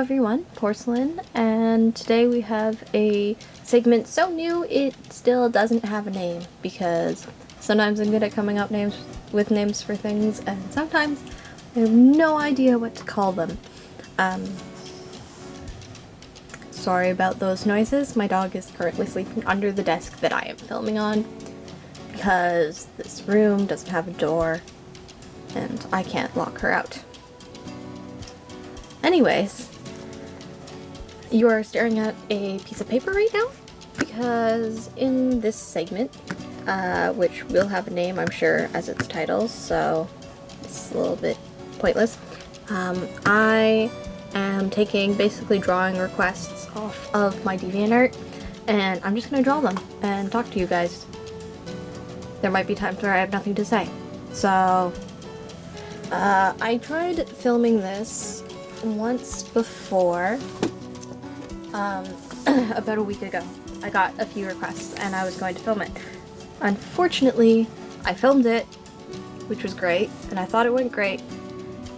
everyone, Porcelain, and today we have a segment so new it still doesn't have a name because sometimes I'm good at coming up with names for things and sometimes I have no idea what to call them. Sorry about those noises. My dog is currently sleeping under the desk that I am filming on because this room doesn't have a door and I can't lock her out. Anyways, you are staring at a piece of paper right now because in this segment, which will have a name I'm sure as its title, so it's a little bit pointless, I am taking basically drawing requests off of my DeviantArt and I'm just going to draw them and talk to you guys. There might be times where I have nothing to say. So, I tried filming this once before, about a week ago. I got a few requests and I was going to film it. Unfortunately, I filmed it, which was great, and I thought it went great,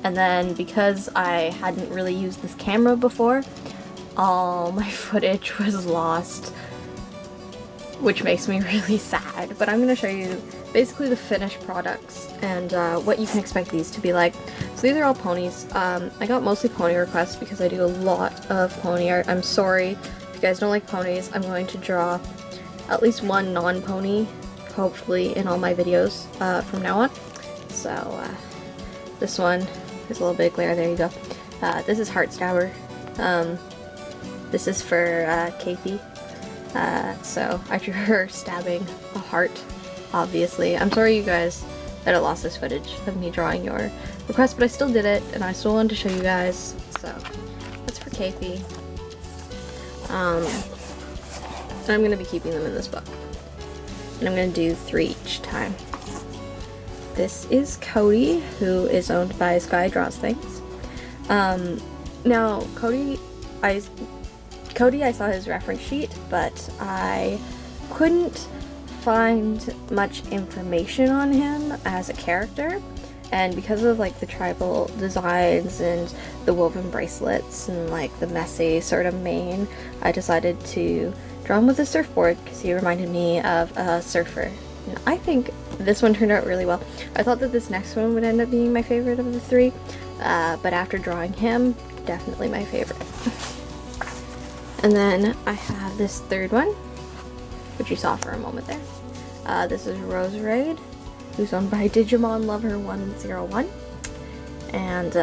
and then because I hadn't really used this camera before, all my footage was lost, which makes me really sad. But I'm going to show you basically the finished products and what you can expect these to be like. So these are all ponies. I got mostly pony requests because I do a lot of pony art. I'm sorry if you guys don't like ponies. I'm going to draw at least one non-pony, hopefully, in all my videos from now on. So this one, there's a little bit of glare, there you go. This is Heartstabber. This is for Kathy. So I drew her stabbing a heart, obviously. I'm sorry you guys that I lost this footage of me drawing your request, but I still did it, and I still wanted to show you guys. So that's for Kathy. And I'm going to be keeping them in this book. And I'm going to do 3 each time. This is Cody, who is owned by Sky Draws Things. Now, Cody, I saw his reference sheet, but I couldn't find much information on him as a character, and because of like the tribal designs and the woven bracelets and like the messy sort of mane, I decided to draw him with a surfboard because he reminded me of a surfer. And I think this one turned out really well. I thought that this next one would end up being my favorite of the 3, but after drawing him, definitely my favorite. And then I have this third one, which you saw for a moment there. This is Rose Raid, who's owned by Digimon Lover 101, and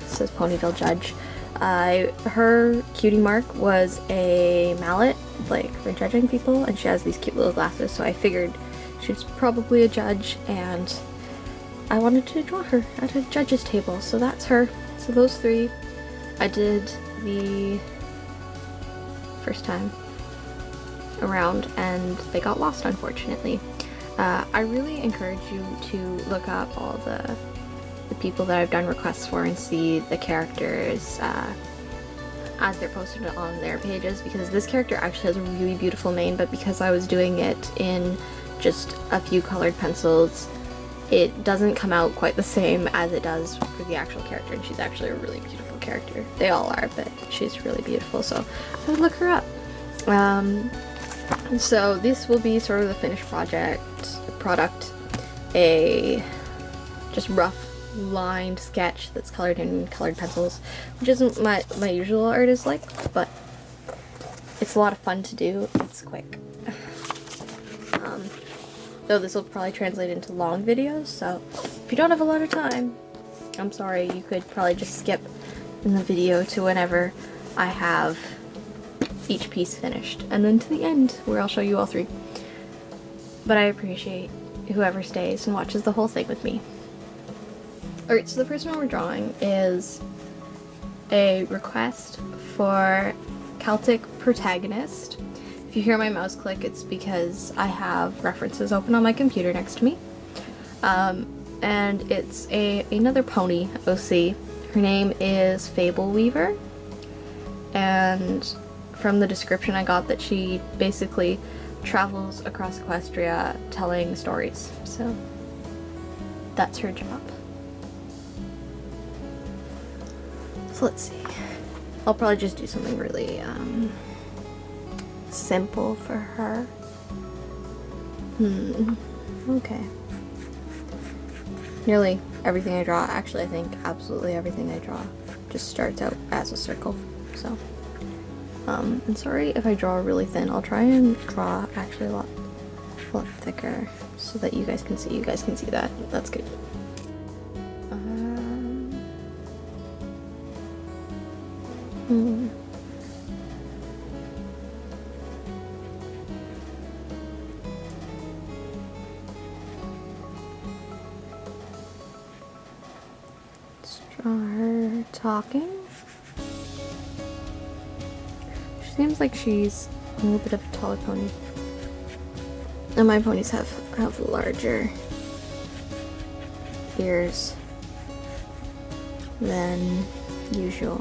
says Ponyville Judge. Her cutie mark was a mallet, like for judging people, and she has these cute little glasses, so I figured she's probably a judge, and I wanted to draw her at a judge's table, so that's her. So those 3 I did the first time around and they got lost, unfortunately. I really encourage you to look up all the people that I've done requests for and see the characters as they're posted on their pages, because this character actually has a really beautiful mane, but because I was doing it in just a few colored pencils, it doesn't come out quite the same as it does for the actual character, and she's actually a really beautiful character. They all are, but she's really beautiful, so I would look her up. So this will be sort of the finished product, a just rough lined sketch that's colored in colored pencils, which isn't my usual art is like, but it's a lot of fun to do. It's quick. Though this will probably translate into long videos, so if you don't have a lot of time, I'm sorry, you could probably just skip in the video to whenever I have each piece finished, and then to the end where I'll show you all 3. But I appreciate whoever stays and watches the whole thing with me. Alright, so the first one we're drawing is a request for Celtic protagonist. If you hear my mouse click, it's because I have references open on my computer next to me. And it's another pony OC. Her name is Fable Weaver, and from the description I got that she basically travels across Equestria telling stories, so that's her job. So let's see. I'll probably just do something really simple for her. Okay. Nearly everything I draw, actually I think absolutely everything I draw just starts out as a circle, so. And sorry if I draw really thin. I'll try and draw actually a lot thicker so that you guys can see. You guys can see that. That's good. Let's draw her talking. She seems like she's a little bit of a taller pony. And my ponies have larger ears than usual.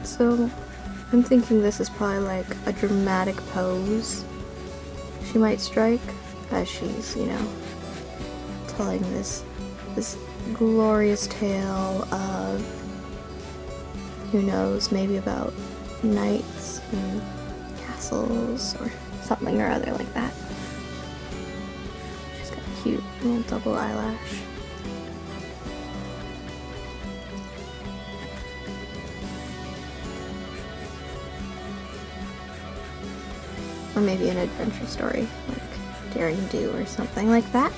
So I'm thinking this is probably like a dramatic pose she might strike as she's, you know, telling this glorious tale of, who knows, maybe about knights and castles or something or other like that. She's got a cute little double eyelash. Or maybe an adventure story, like Daring Do or something like that.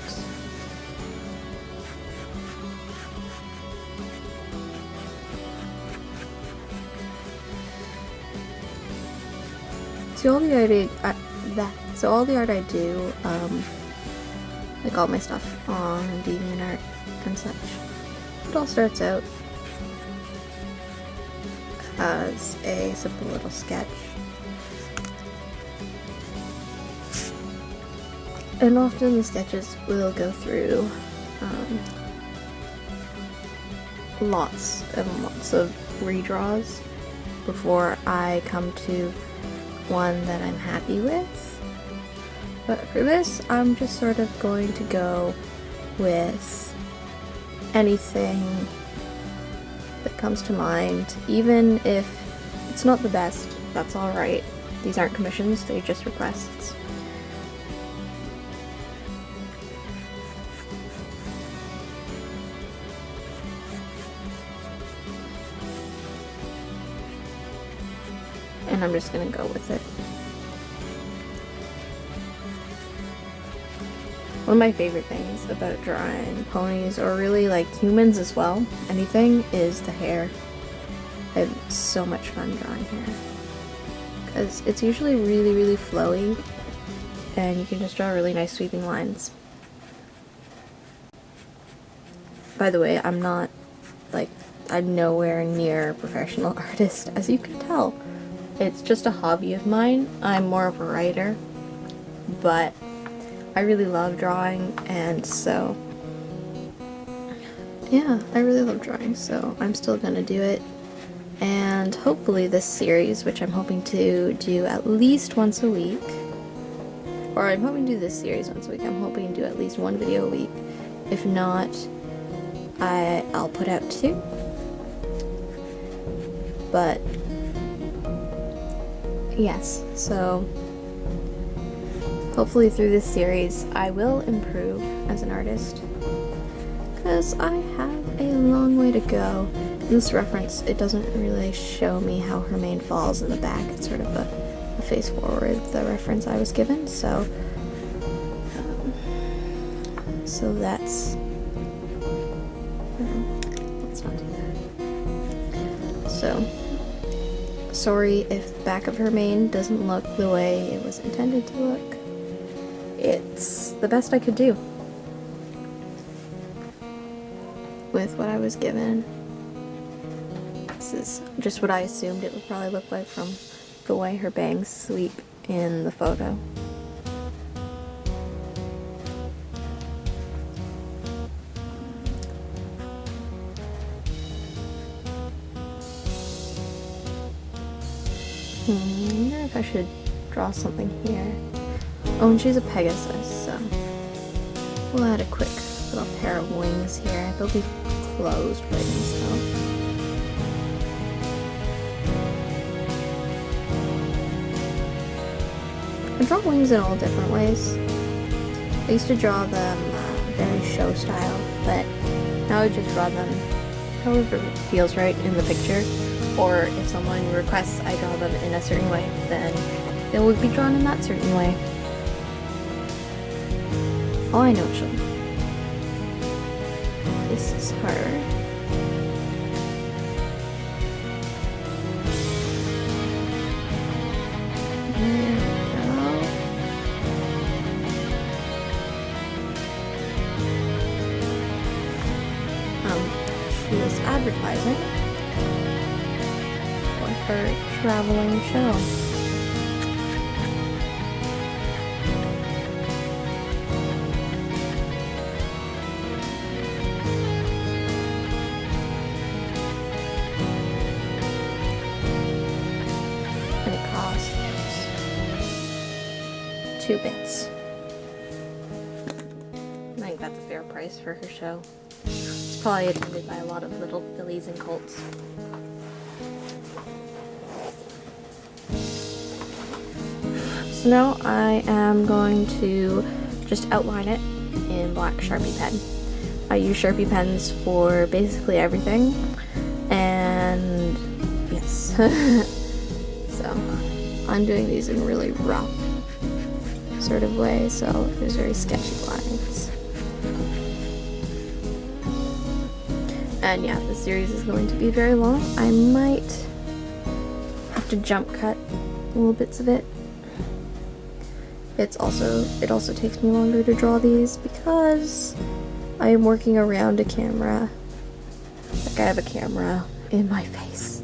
So all the art I do, like all my stuff on DeviantArt and such, it all starts out as a simple little sketch. And often the sketches will go through lots and lots of redraws before I come to one that I'm happy with. But for this, I'm just sort of going to go with anything that comes to mind, even if it's not the best. That's alright. These aren't commissions, they're just requests. And I'm just gonna go with it. One of my favorite things about drawing ponies, or really like humans as well, anything, is the hair. I have so much fun drawing hair. Because it's usually really, really flowy, and you can just draw really nice sweeping lines. By the way, I'm nowhere near a professional artist, as you can tell. It's just a hobby of mine. I'm more of a writer, but I really love drawing, and so yeah, I really love drawing, so I'm still gonna do it. And hopefully this series, which I'm hoping to do at least once a week, or I'm hoping to do this series once a week, I'm hoping to do at least one video a week. If not, I'll put out 2. But yes, so hopefully through this series I will improve as an artist, because I have a long way to go. In this reference, it doesn't really show me how her mane falls in the back. It's sort of a face forward, the reference I was given, so that's, let's not do that. So sorry if the back of her mane doesn't look the way it was intended to look. It's the best I could do. with what I was given. This is just what I assumed it would probably look like from the way her bangs sweep in the photo. I wonder if I should draw something here. Oh, and she's a Pegasus, so we'll add a quick little pair of wings here. They'll be closed by themselves. I draw wings in all different ways. I used to draw them very show style, but now I just draw them however it feels right in the picture. Or if someone requests I draw them in a certain way, then they will be drawn in that certain way. Oh, I know she'll. This is her. There we go. She is advertising her traveling show. And it costs 2 bits. I think that's a fair price for her show. It's probably attended by a lot of little fillies and colts. So now I am going to just outline it in black Sharpie pen. I use Sharpie pens for basically everything, and yes. So I'm doing these in a really rough sort of way, so there's very sketchy lines. And yeah, the series is going to be very long. I might have to jump cut little bits of it. It also takes me longer to draw these because I am working around a camera. Like I have a camera in my face.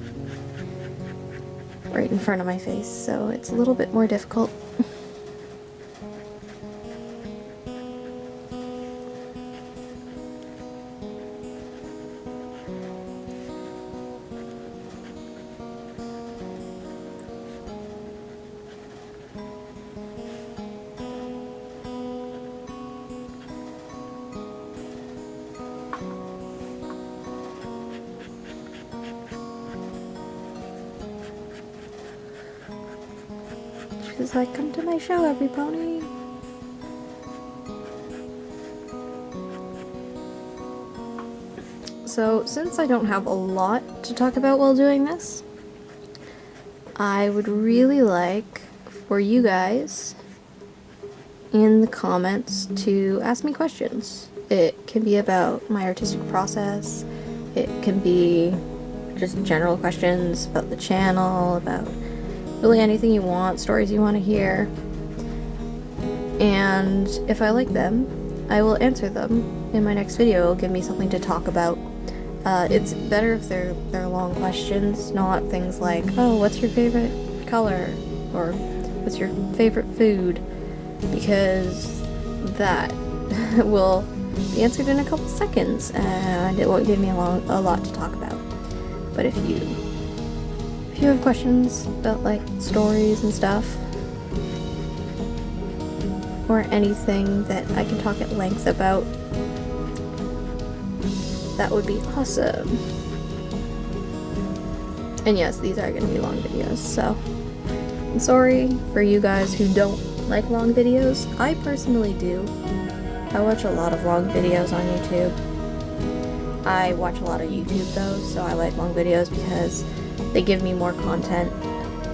Right in front of my face, so it's a little bit more difficult. She's like, come to my show, every pony. So, since I don't have a lot to talk about while doing this, I would really like for you guys in the comments to ask me questions. It can be about my artistic process, it can be just general questions about the channel, about really anything you want, stories you want to hear. And if I like them, I will answer them in my next video. It'll give me something to talk about. It's better if they're long questions, not things like, oh, what's your favorite color? Or what's your favorite food? Because that will be answered in a couple seconds and it won't give me a lot to talk about. But if you have questions about like stories and stuff, or anything that I can talk at length about, that would be awesome. And yes, these are going to be long videos, so I'm sorry for you guys who don't like long videos. I personally do. I watch a lot of long videos on YouTube. I watch a lot of YouTube though, so I like long videos because they give me more content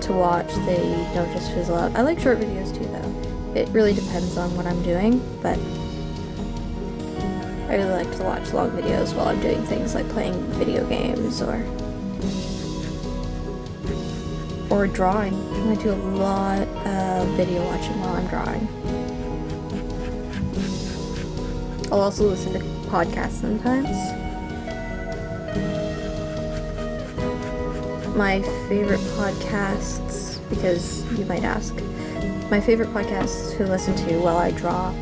to watch. They don't just fizzle out. I like short videos too though. It really depends on what I'm doing, but I really like to watch long videos while I'm doing things like playing video games or drawing. I do a lot of video watching while I'm drawing. I'll also listen to podcasts sometimes. my favorite podcasts, because you might ask, my favorite podcasts to listen to while I draw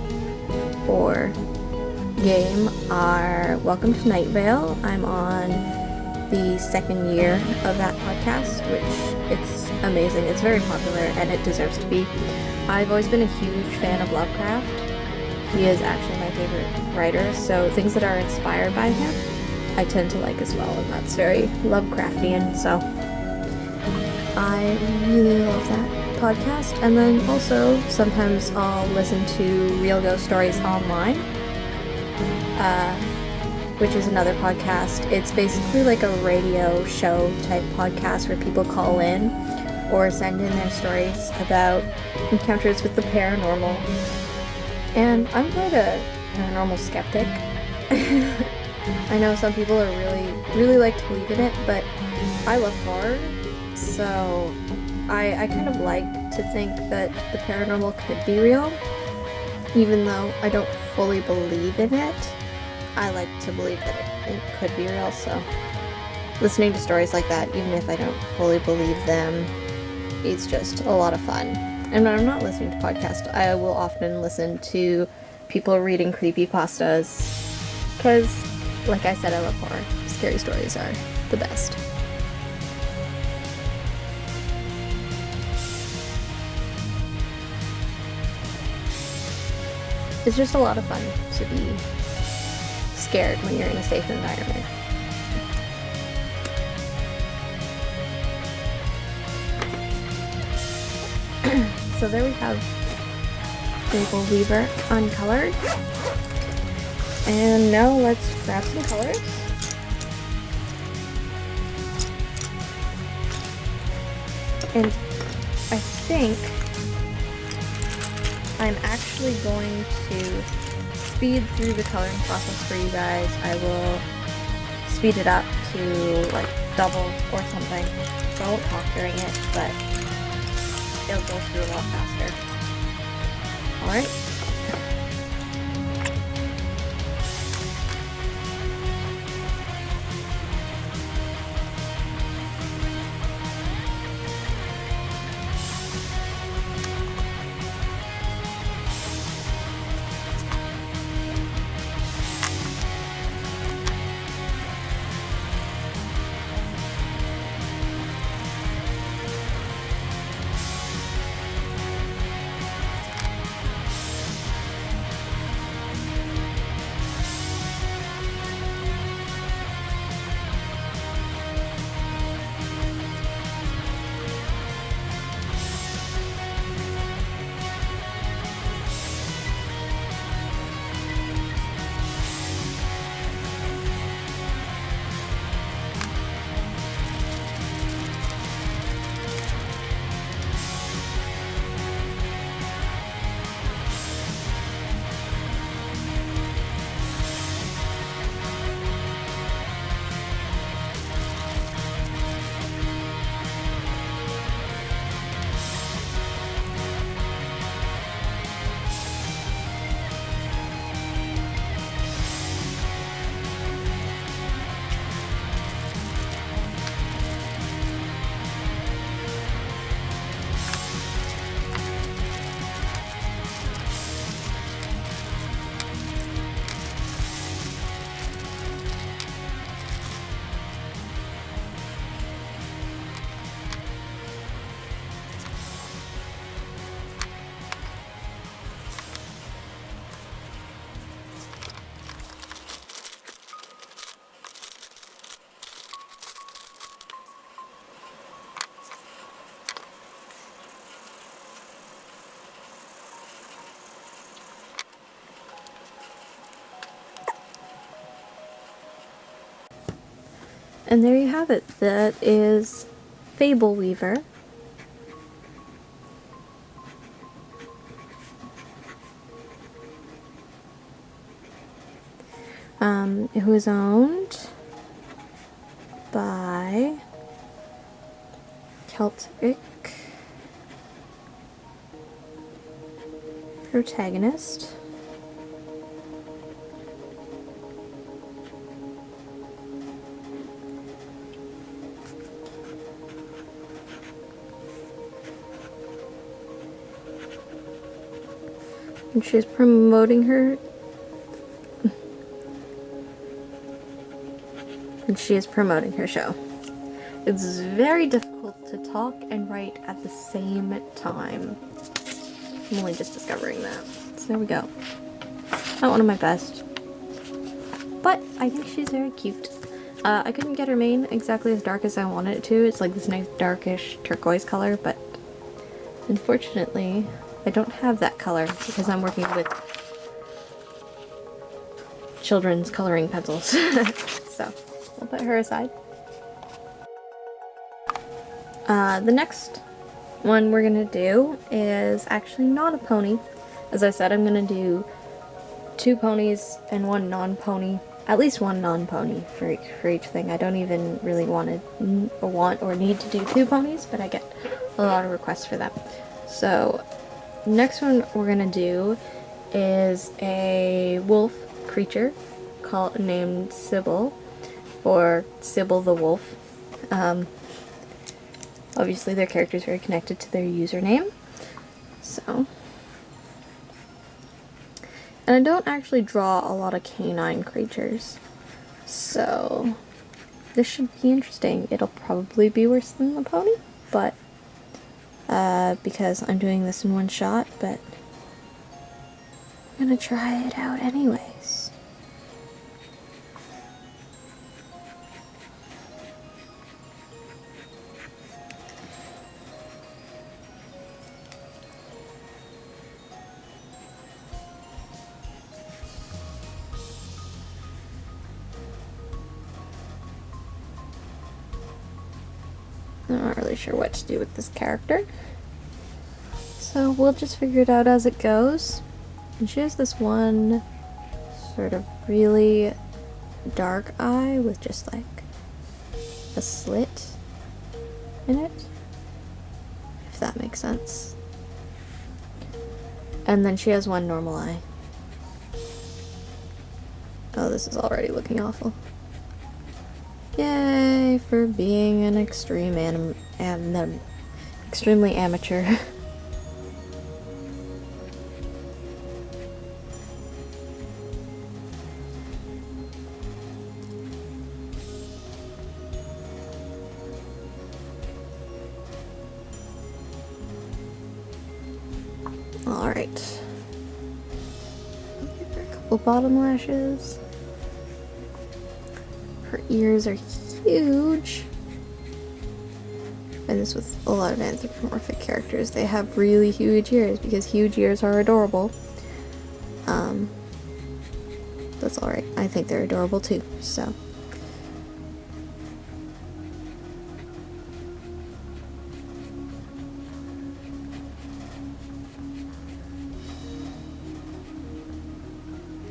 or game are Welcome to Night Vale. I'm on the second year of that podcast, which it's amazing. It's very popular and it deserves to be. I've always been a huge fan of Lovecraft. He is actually my favorite writer, so things that are inspired by him I tend to like as well, and that's very Lovecraftian, so I really love that podcast. And then also sometimes I'll listen to Real Ghost Stories Online, which is another podcast. It's basically like a radio show type podcast where people call in or send in their stories about encounters with the paranormal. And I'm quite a paranormal skeptic. I know some people are really like to believe in it, but I love horror, so I kind of like to think that the paranormal could be real, even though I don't fully believe in it. I like to believe that it could be real, so listening to stories like that, even if I don't fully believe them, it's just a lot of fun. And when I'm not listening to podcasts, I will often listen to people reading creepypastas, because, like I said, I love horror. Scary stories are the best. It's just a lot of fun to be scared when you're in a safe environment. So there we have Fable Weaver uncolored. And now let's grab some colors. And I think I'm actually going to speed through the coloring process for you guys. I will speed it up to like double or something, so I won't talk during it, but it'll go through a lot faster. Alright. And there you have it. That is Fable Weaver. Who is owned by Celtic Protagonist. And she's promoting her. And she is promoting her show. It's very difficult to talk and write at the same time. I'm only just discovering that. So there we go. Not one of my best. But I think she's very cute. I couldn't get her mane exactly as dark as I wanted it to. It's like this nice darkish turquoise color, but unfortunately I don't have that color because I'm working with children's coloring pencils. So we'll put her aside. The next one we're gonna do is actually not a pony. As I said, I'm gonna do 2 ponies and 1 non-pony. At least 1 non-pony for each thing. I don't even really want or need to do 2 ponies, but I get a lot of requests for that. So next one we're gonna do is a wolf creature named Sybil, or Sybil the Wolf. Obviously their character is very connected to their username. So, and I don't actually draw a lot of canine creatures, so this should be interesting. It'll probably be worse than the pony, but because I'm doing this in one shot, but I'm gonna try it out anyways. I'm not really sure what to do with this character, so we'll just figure it out as it goes. And she has this one sort of really dark eye with just like a slit in it, if that makes sense. And then she has one normal eye. Oh, this is already looking awful. Yay for being an extremely amateur. Alright. Give her a couple bottom lashes. Her ears are huge. And this with a lot of anthropomorphic characters. They have really huge ears because huge ears are adorable. That's alright. I think they're adorable too, so.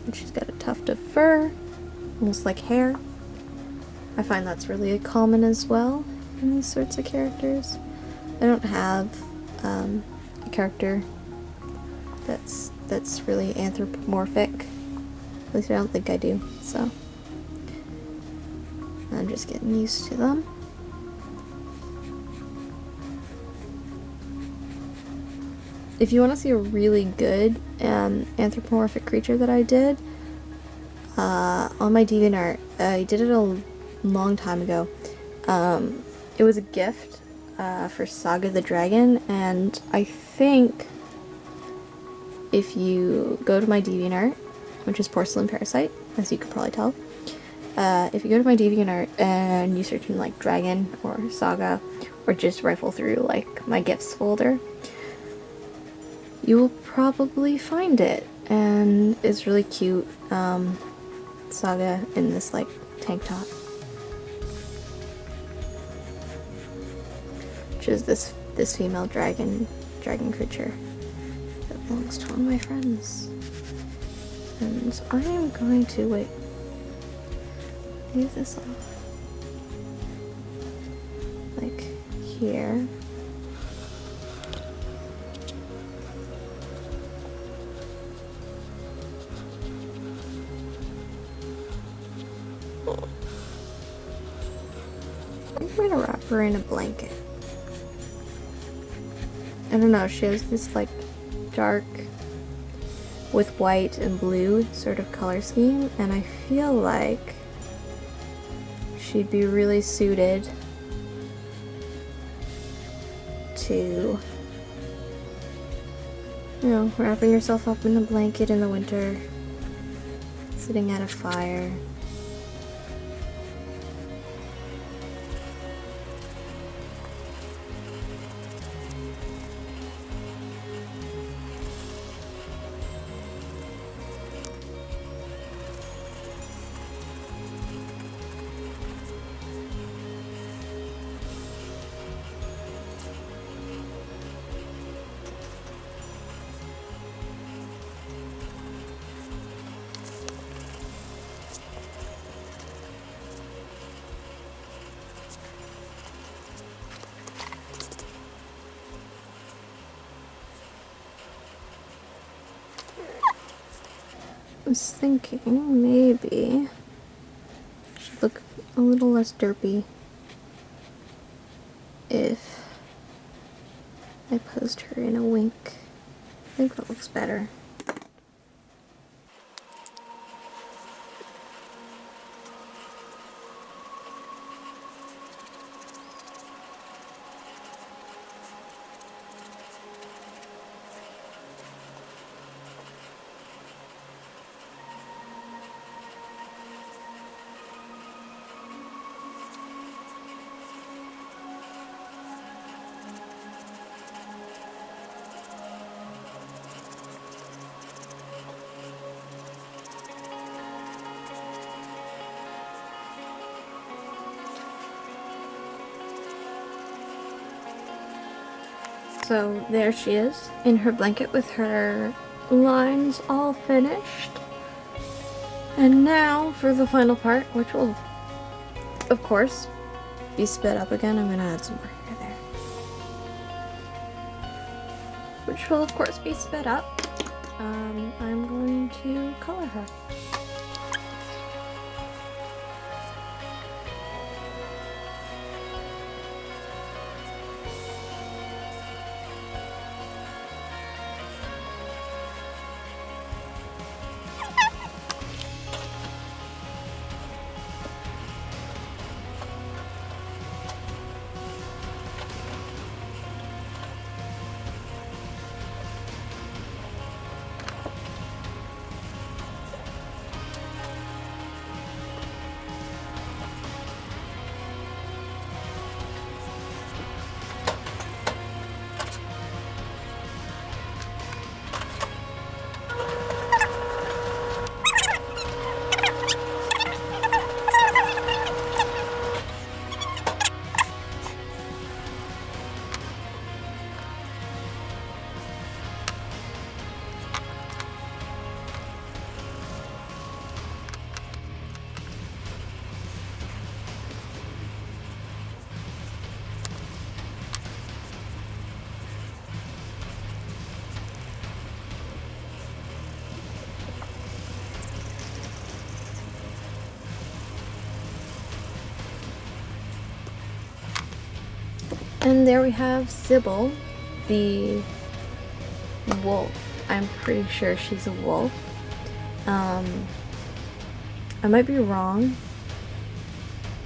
And she's got a tuft of fur, almost like hair. I find that's really common as well in these sorts of characters. I don't have a character that's really anthropomorphic. At least I don't think I do, so I'm just getting used to them. If you want to see a really good anthropomorphic creature that I did, on my DeviantArt, I did it a long time ago. It was a gift for Saga the Dragon, and I think if you go to my DeviantArt, which is Porcelain Parasite, as you could probably tell, if you go to my DeviantArt and you search in like Dragon or Saga, or just rifle through like my gifts folder, you will probably find it, and it's really cute. Saga in this like tank top, which is this female dragon creature that belongs to one of my friends. And I am going to leave this off like here. I'm gonna wrap her in a blanket. I don't know, she has this like dark with white and blue sort of color scheme, and I feel like she'd be really suited to, you know, wrapping yourself up in a blanket in the winter, sitting at a fire. I was thinking maybe she'd look a little less derpy if I posed her in a wink. I think that looks better. So there she is in her blanket with her lines all finished. And now for the final part, which will, of course, be sped up again. I'm gonna add some more hair there. Which will, of course, be sped up. I'm going to color her. And there we have Sybil, the wolf. I'm pretty sure she's a wolf. I might be wrong,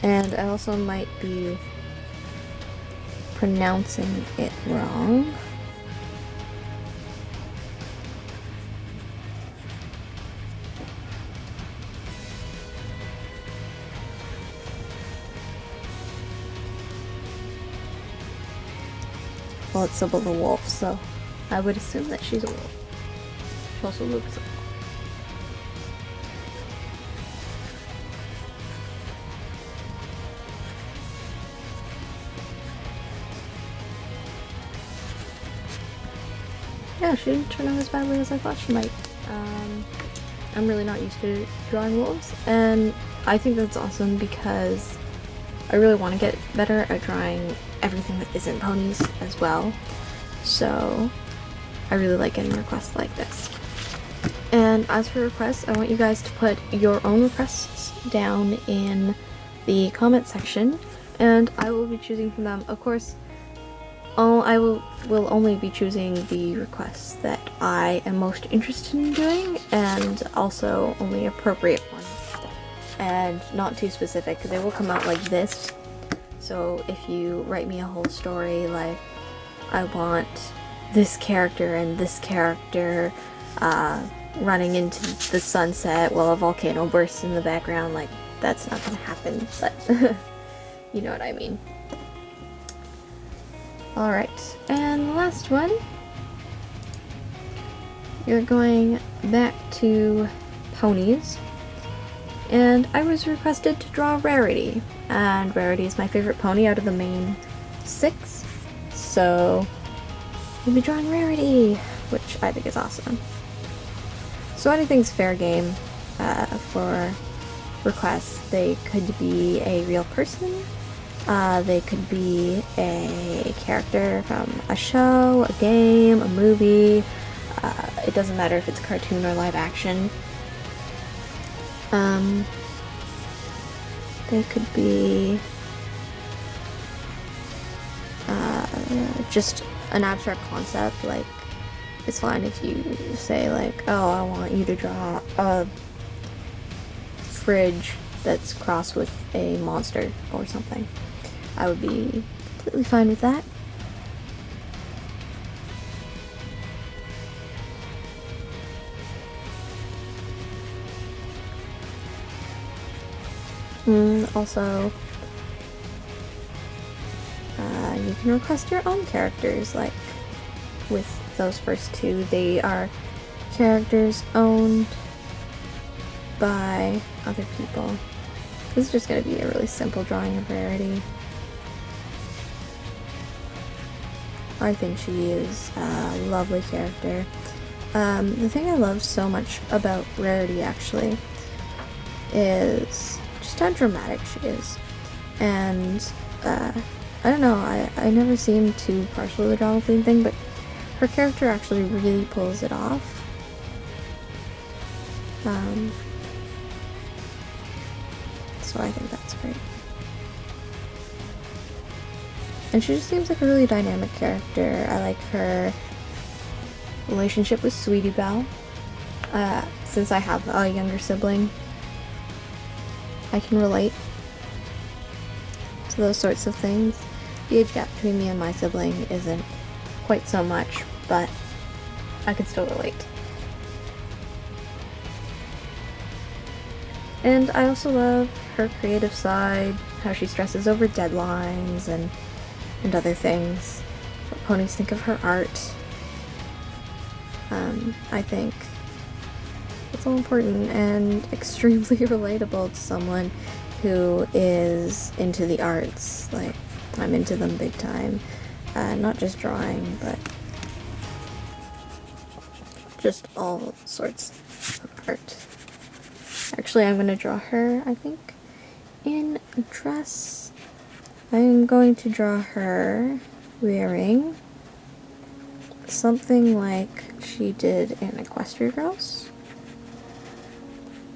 and I also might be pronouncing it wrong. Well, it's Sybil the wolf, so I would assume that she's a wolf. She also looks a wolf. Yeah, she didn't turn out as badly as I thought she might. I'm really not used to drawing wolves, and I think that's awesome because I really want to get better at drawing everything that isn't ponies as well. So I really like getting requests like this. And as for requests, I want you guys to put your own requests down in the comment section, and I will be choosing from them. Of course, I'll will only be choosing the requests that I am most interested in doing, and also only appropriate ones, and not too specific, because they will come out like this. So if you write me a whole story like, I want this character and this character running into the sunset while a volcano bursts in the background, like, that's not gonna happen, but you know what I mean. Alright, and the last one, you're going back to ponies, and I was requested to draw Rarity, and Rarity is my favorite pony out of the main 6, so we'll be drawing Rarity, which I think is awesome. So anything's fair game for requests. They could be a real person, they could be a character from a show, a game, a movie, it doesn't matter if it's cartoon or live action. They could be just an abstract concept, like, it's fine if you say like, oh, I want you to draw a fridge that's crossed with a monster or something. I would be completely fine with that. Also, you can request your own characters, like with those first two. They are characters owned by other people. This is just going to be a really simple drawing of Rarity. I think she is a lovely character. The thing I love so much about Rarity, actually, is just how dramatic she is. And, I don't know, I never seem too partial to the drama queen thing, but her character actually really pulls it off. So I think that's great. And she just seems like a really dynamic character. I like her relationship with Sweetie Belle. Since I have a younger sibling, I can relate to those sorts of things. The age gap between me and my sibling isn't quite so much, but I can still relate. And I also love her creative side, how she stresses over deadlines and other things, what ponies think of her art. I think it's all important and extremely relatable to someone who is into the arts. Like, I'm into them big time. Not just drawing, but just all sorts of art. Actually, I'm going to draw her, I think, in a dress. I'm going to draw her wearing something like she did in Equestria Girls.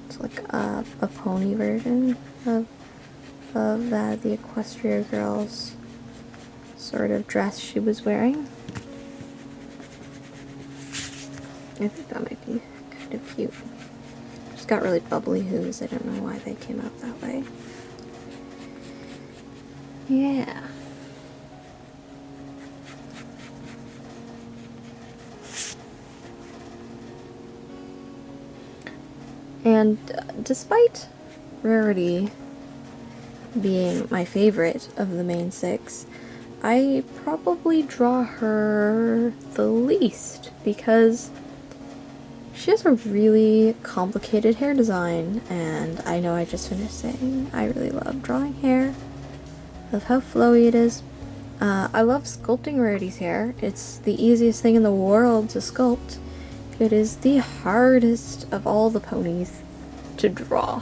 It's like a pony version of the Equestria Girls sort of dress she was wearing. I think that might be kind of cute. She's got really bubbly hooves. I don't know why they came out that way. Yeah. And despite Rarity being my favorite of the main 6, I probably draw her the least because she has a really complicated hair design, and I know I just finished saying I really love drawing hair. Love how flowy it is. I love sculpting Rarity's hair. It's the easiest thing in the world to sculpt. It is the hardest of all the ponies to draw.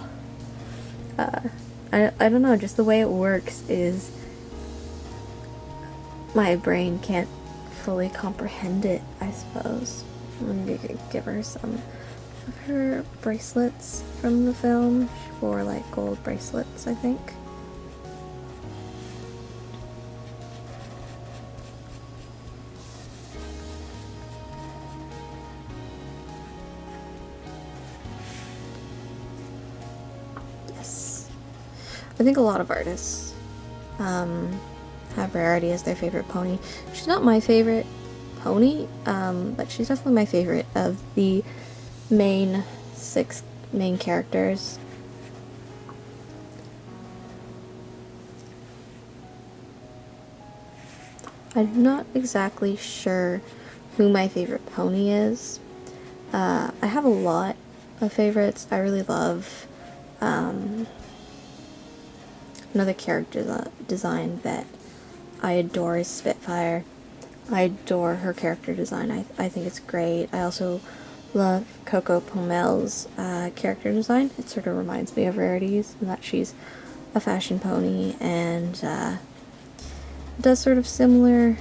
I don't know, just the way it works is my brain can't fully comprehend it, I suppose. I'm gonna give her some of her bracelets from the film. She wore like gold bracelets, I think. I think a lot of artists have Rarity as their favorite pony. She's not my favorite pony, but she's definitely my favorite of the main 6 main characters. I'm not exactly sure who my favorite pony is. I have a lot of favorites. I really love another character design that I adore is Spitfire. I adore her character design. I think it's great. I also love Coco Pomel's character design. It sort of reminds me of Rarity's in that she's a fashion pony and does sort of similar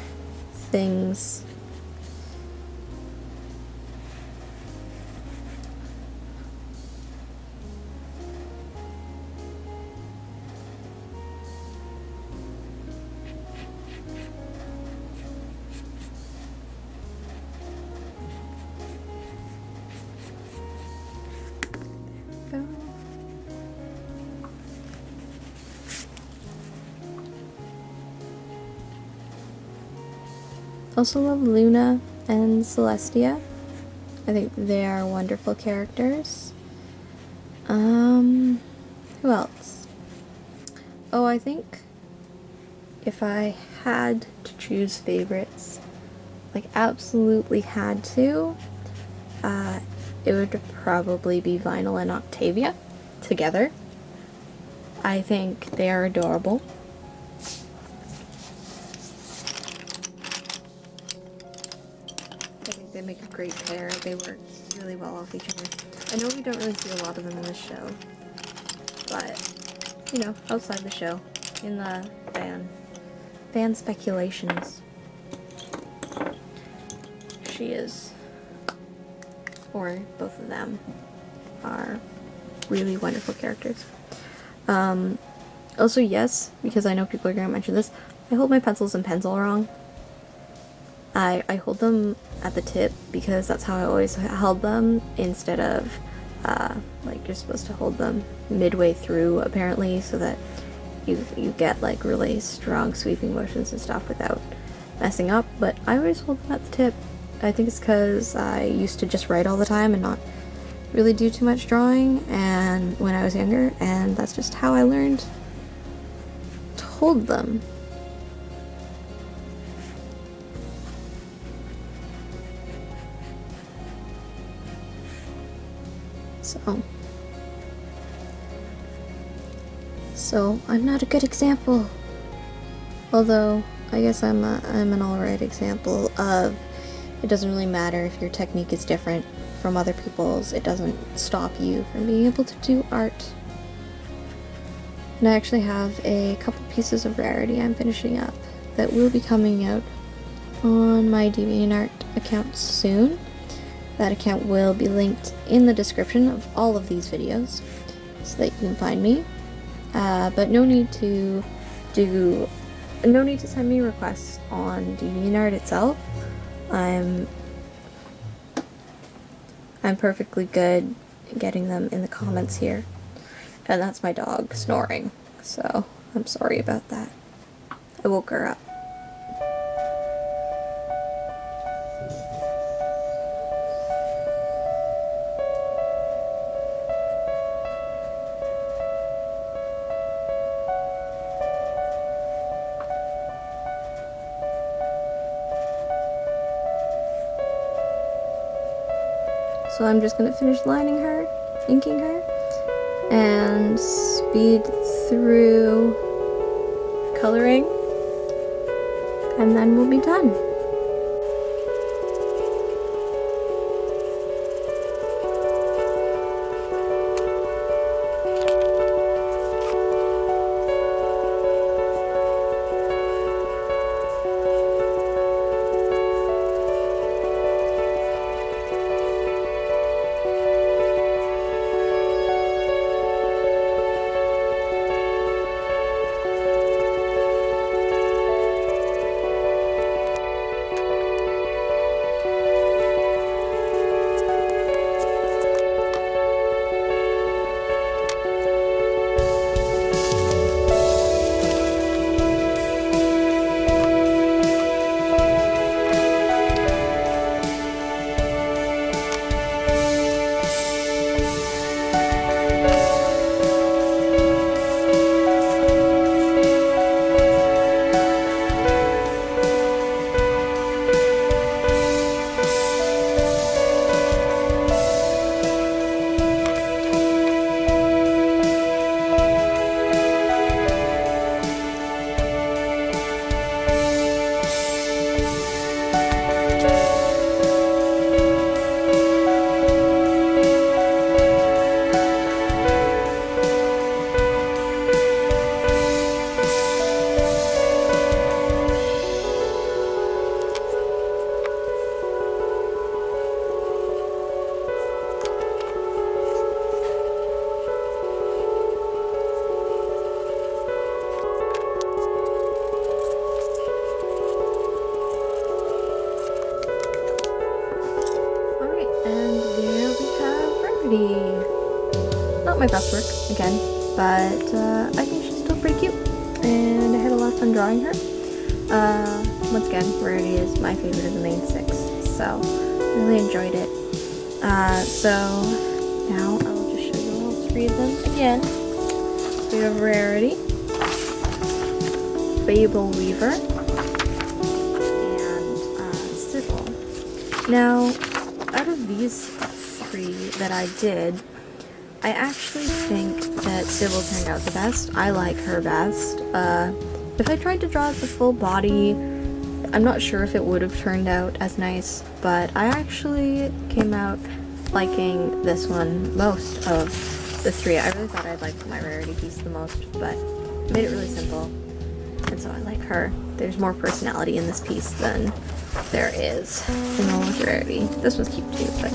things. Also love Luna and Celestia. I think they are wonderful characters. Who else? Oh, I think if I had to choose favorites, like absolutely had to, it would probably be Vinyl and Octavia together. I think they are adorable. I think they make a great pair. They work really well off each other. I know we don't really see a lot of them in this show, but, you know, outside the show, in the fan speculations, she is, or both of them, are really wonderful characters. Also, yes, because I know people are going to mention this, I hold my pencils and pencil wrong. I hold them at the tip because that's how I always held them, instead of like you're supposed to hold them midway through apparently, so that you get like really strong sweeping motions and stuff without messing up. But I always hold them at the tip. I think it's because I used to just write all the time and not really do too much drawing and when I was younger, and that's just how I learned to hold them. So I'm not a good example. Although I guess I'm an alright example of it doesn't really matter if your technique is different from other people's. It doesn't stop you from being able to do art. And I actually have a couple pieces of Rarity I'm finishing up that will be coming out on my DeviantArt account soon. That account will be linked in the description of all of these videos so that you can find me. But no need to send me requests on DeviantArt itself. I'm perfectly good getting them in the comments here. And that's my dog snoring, so I'm sorry about that. I woke her up. So I'm just going to finish lining her, inking her, and speed through coloring, and then we'll be done. not my best work, again, but I think she's still pretty cute, and I had a lot of fun drawing her. Once again, Rarity is my favorite of the main 6, so I really enjoyed it. So now I will just show you all 3 of them again. We have Rarity, Fable Weaver, and Sybil. Now, out of these 3 that I did, I actually think that Sybil turned out the best. I like her best. If I tried to draw the full body, I'm not sure if it would have turned out as nice, but I actually came out liking this one most of the 3. I really thought I'd like my Rarity piece the most, but I made it really simple, and so I like her. There's more personality in this piece than there is in the one with Rarity. This one's cute too, but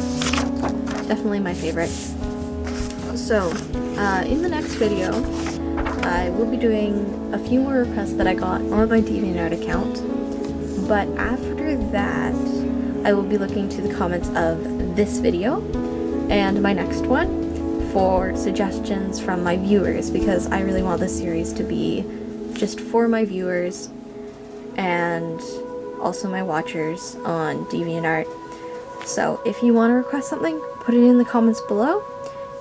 definitely my favorite. So, in the next video, I will be doing a few more requests that I got on my DeviantArt account, but after that, I will be looking to the comments of this video and my next one for suggestions from my viewers, because I really want this series to be just for my viewers and also my watchers on DeviantArt. So if you want to request something, put it in the comments below,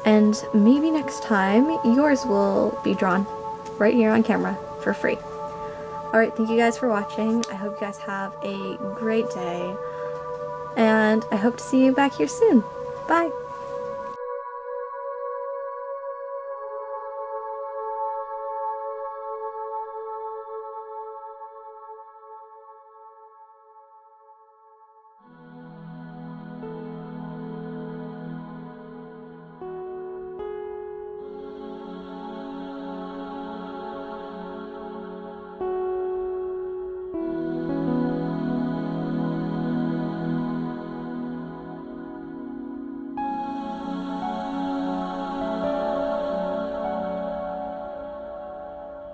and maybe next time yours will be drawn right here on camera for free. Alright, thank you guys for watching. I hope you guys have a great day, and I hope to see you back here soon. Bye!